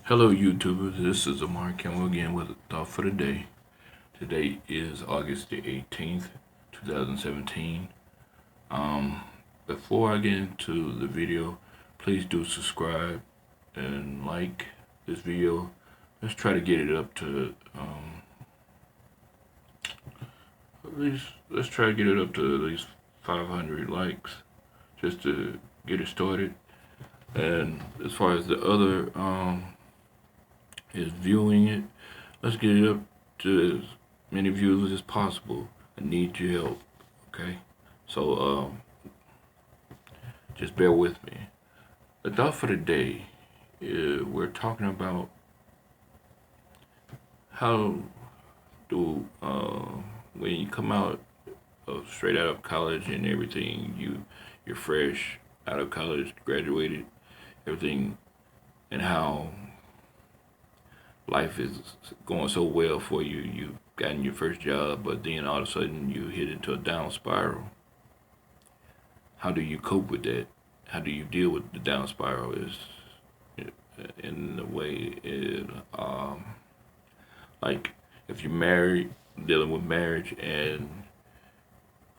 Hello YouTubers, this is Amar Campbell again with a thought for the day. Today is August the 18th, 2017. Before I get into the video, please do subscribe and like this video. Let's try to get it up to let's try to get it up to at least 500 likes just to get it started. And as far as the other is viewing it, let's get it up to as many views as possible. I need your help, okay? So just bear with me. The thought for the day is we're talking about how do when you come out straight out of college and everything, you're fresh out of college, graduated, everything, and how life is going so well for you. You've gotten your first job, but then all of a sudden you hit into a down spiral. How do you cope with that? How do you deal with the down spiral? Is in the way it like if you're married, dealing with marriage, and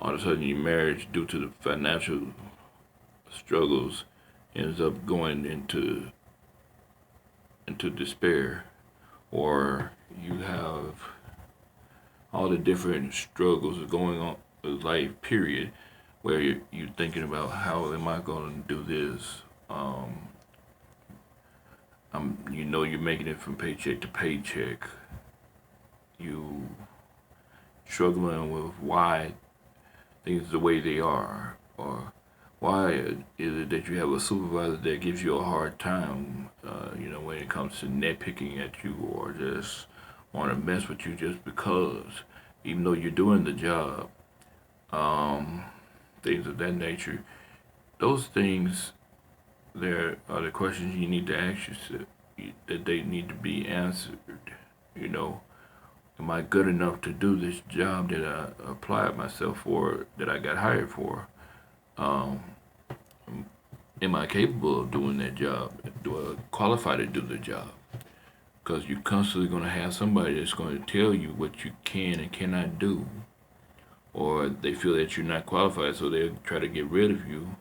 all of a sudden your marriage, due to the financial struggles, ends up going into despair, or you have all the different struggles going on with life, period, where you're thinking about how am I going to do this? You're making it from paycheck to paycheck. You struggling with why things the way they are, or why is it that you have a supervisor that gives you a hard time, when it comes to nitpicking at you or just want to mess with you just because, even though you're doing the job, things of that nature. Those things, there are the questions you need to ask yourself, that they need to be answered. You know, am I good enough to do this job that I applied myself for, that I got hired for? Um, am I capable of doing that job? Do I qualify to do the job? Because you're constantly going to have somebody that's going to tell you what you can and cannot do, or they feel that you're not qualified, so they'll try to get rid of you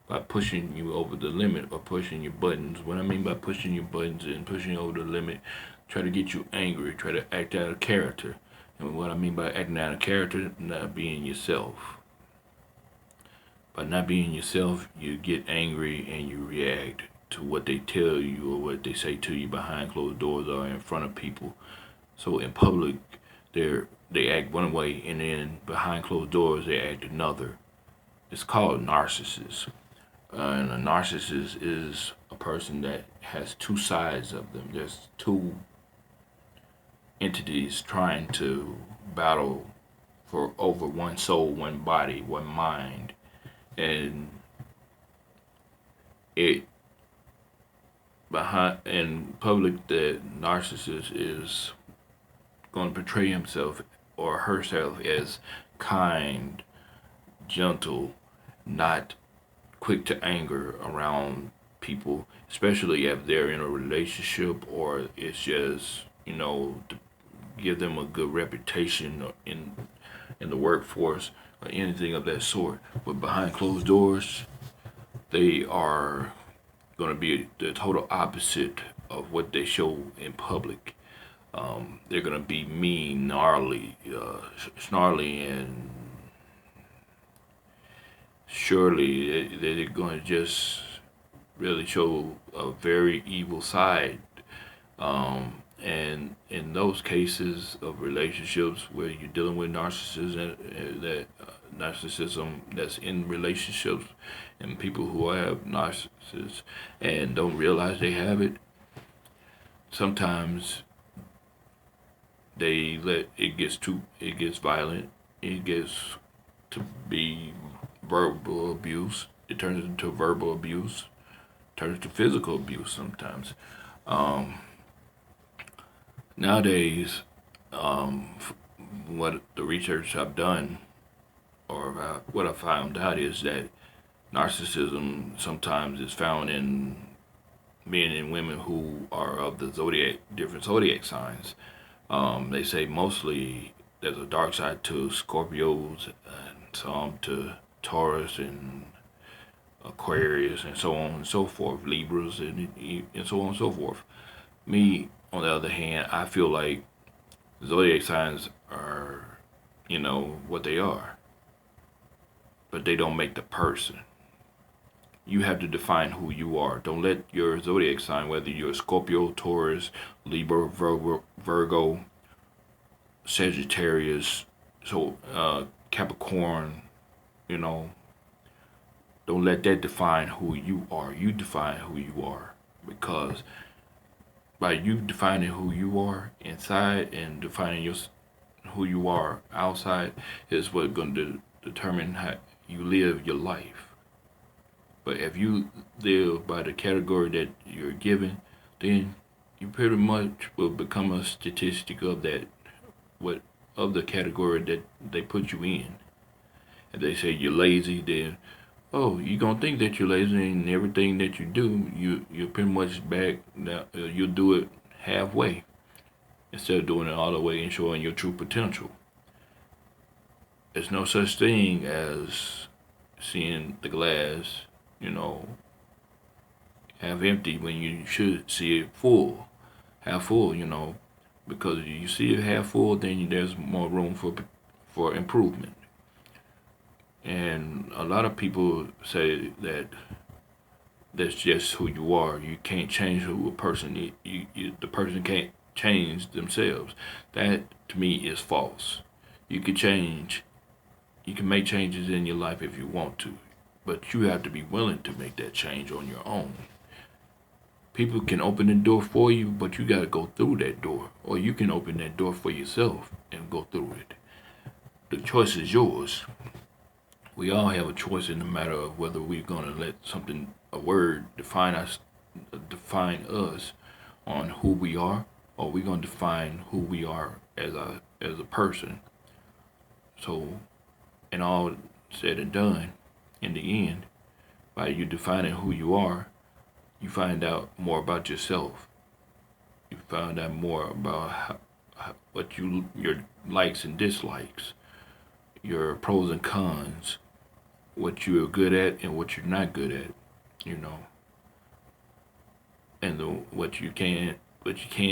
by pushing you over the limit or pushing your buttons. What I mean by pushing your buttons and pushing over the limit, try to get you angry, try to act out of character. And what I mean by acting out of character, not being yourself. By not being yourself, you get angry and you react to what they tell you or what they say to you behind closed doors or in front of people. So in public, they act one way, and then behind closed doors they act another. It's called narcissist. And a narcissist is a person that has two sides of them. There's two entities trying to battle for over one soul, one body, one mind. And it behind in public, the narcissist is going to portray himself or herself as kind, gentle, not quick to anger around people, especially if they're in a relationship, or it's just, to give them a good reputation in the workforce or anything of that sort. But behind closed doors, they are going to be the total opposite of what they show in public. They're going to be mean, gnarly, snarly, and surely they're going to just really show a very evil side. And in those cases of relationships where you're dealing with narcissism, narcissism that's in relationships, and people who have narcissists and don't realize they have it, sometimes it gets violent, it gets to be verbal abuse, it turns into verbal abuse, turns to physical abuse sometimes. Nowadays, what the research I've done, or what I found out, is that narcissism sometimes is found in men and women who are of the different zodiac signs. They say mostly there's a dark side to Scorpios and some to Taurus and Aquarius and so on and so forth, Libras and so on and so forth. Me, on the other hand, I feel like zodiac signs are, what they are, but they don't make the person. You have to define who you are. Don't let your zodiac sign, whether you're a Scorpio, Taurus, Libra, Virgo, Sagittarius, Capricorn, you know, don't let that define who you are. You define who you are, because by you defining who you are inside and defining who you are outside is what's going to determine how you live your life. But if you live by the category that you're given, then you pretty much will become a statistic of that, what of the category that they put you in. If they say you're lazy, then you're gonna think that you're lazy, and everything that you do, you're pretty much back. You'll do it halfway instead of doing it all the way and showing your true potential. There's no such thing as seeing the glass, half empty when you should see it full, half full, because if you see it half full, then there's more room for improvement. And a lot of people say that that's just who you are. You can't change who a person is. The person can't change themselves. That to me is false. You can change. You can make changes in your life if you want to, but you have to be willing to make that change on your own. People can open the door for you, but you got to go through that door. Or you can open that door for yourself and go through it. The choice is yours. We all have a choice in the matter of whether we're going to let a word define us on who we are, or we're going to define who we are as a person. So, and all said and done, in the end, by you defining who you are, you find out more about yourself. You find out more about what your likes and dislikes, your pros and cons, what you're good at and what you're not good at, and what you can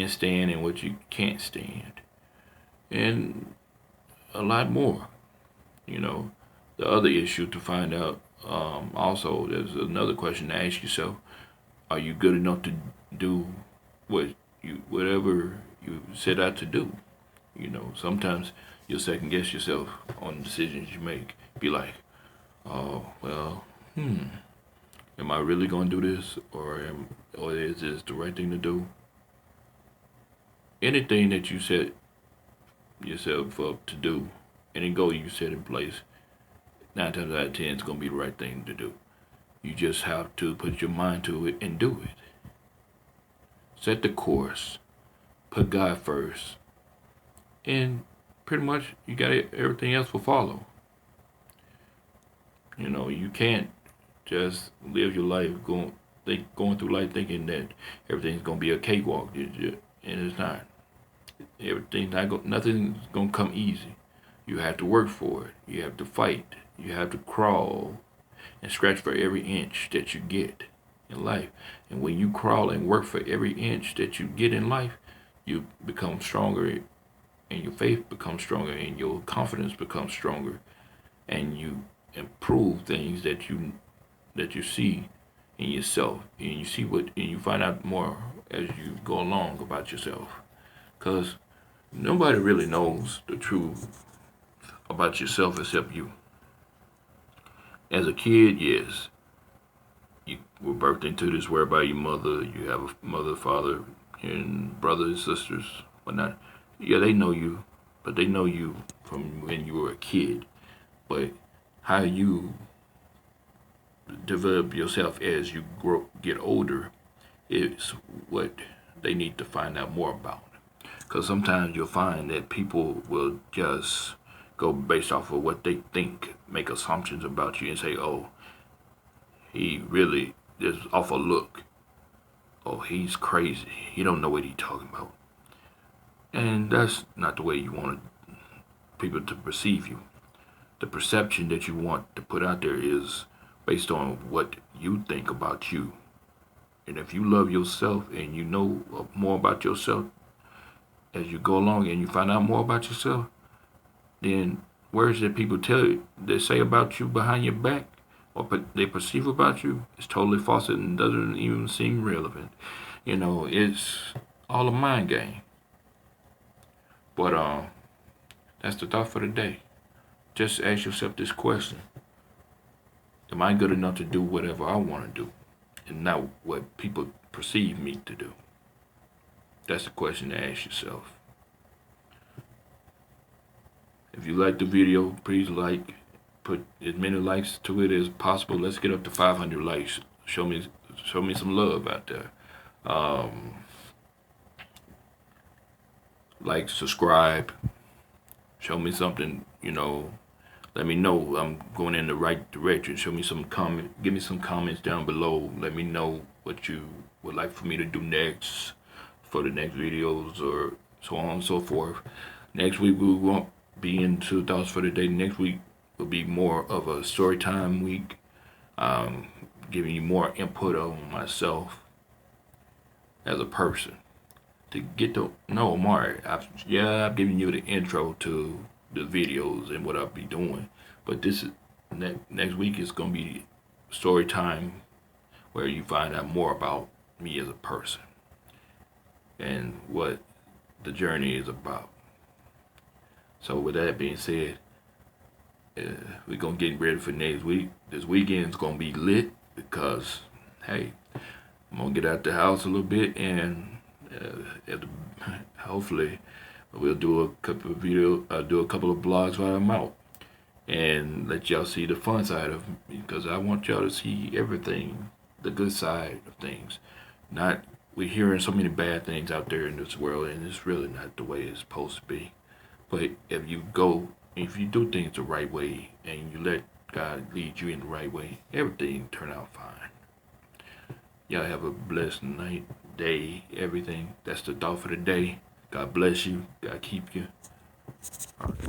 stand and what you can't stand, and a lot more. The other issue to find out. Also, there's another question to ask yourself: are you good enough to do whatever you set out to do? Sometimes you'll second guess yourself on the decisions you make. Be like, oh well, am I really gonna do this, or is this the right thing to do? Anything that you set yourself up to do, any goal you set in place, 9 times out of 10 it's gonna be the right thing to do. You just have to put your mind to it and do it. Set the course. Put God first. And pretty much you got everything else will follow. You can't just live your life going through life thinking that everything's gonna be a cakewalk. And it's not. Nothing's gonna come easy. You have to work for it. You have to fight. You have to crawl and scratch for every inch that you get in life. And when you crawl and work for every inch that you get in life, you become stronger, and your faith becomes stronger, and your confidence becomes stronger, and you improve things that you see in yourself, and you find out more as you go along about yourself, because nobody really knows the truth about yourself except you. As a kid, yes, you were birthed into this world by your mother. You have a mother, father, and brothers, sisters, whatnot. Yeah, they know you, but they know you from when you were a kid. But how you develop yourself as you get older, is what they need to find out more about. Because sometimes you'll find that people will just go based off of what they think, make assumptions about you, and say, oh, he really is off a look, oh, he's crazy. He don't know what he's talking about. And that's not the way you want people to perceive you. The perception that you want to put out there is based on what you think about you. And if you love yourself and you know more about yourself as you go along and you find out more about yourself, then words that people tell you, they say about you behind your back, or they perceive about you, is totally false and doesn't even seem relevant. It's all a mind game. But that's the thought for the day. Just ask yourself this question: am I good enough to do whatever I want to do, and not what people perceive me to do? That's the question to ask yourself. If you like the video, please put as many likes to it as possible. Let's get up to 500 likes. Show me some love out there. Like, subscribe, show me something, let me know I'm going in the right direction. Show me some give me some comments down below. Let me know what you would like for me to do next for the next videos, or so on and so forth. Next week we won't be into thoughts for the day. Next week will be more of a story time week, giving you more input on myself as a person, to get to know Amari. I've given you the intro to the videos and what I'll be doing, but this is next week is gonna be story time, where you find out more about me as a person and what the journey is about. So with that being said, we're gonna get ready for next week. This weekend's gonna be lit because, hey, I'm gonna get out the house a little bit, and hopefully we'll do a couple of do a couple of blogs while I'm out, and let y'all see the fun side of me, because I want y'all to see everything, the good side of things. Not we're hearing so many bad things out there in this world, and it's really not the way it's supposed to be. But if you do things the right way, and you let God lead you in the right way, everything turn out fine. Y'all have a blessed night, day, everything. That's the thought for the day. God bless you. God keep you. All right.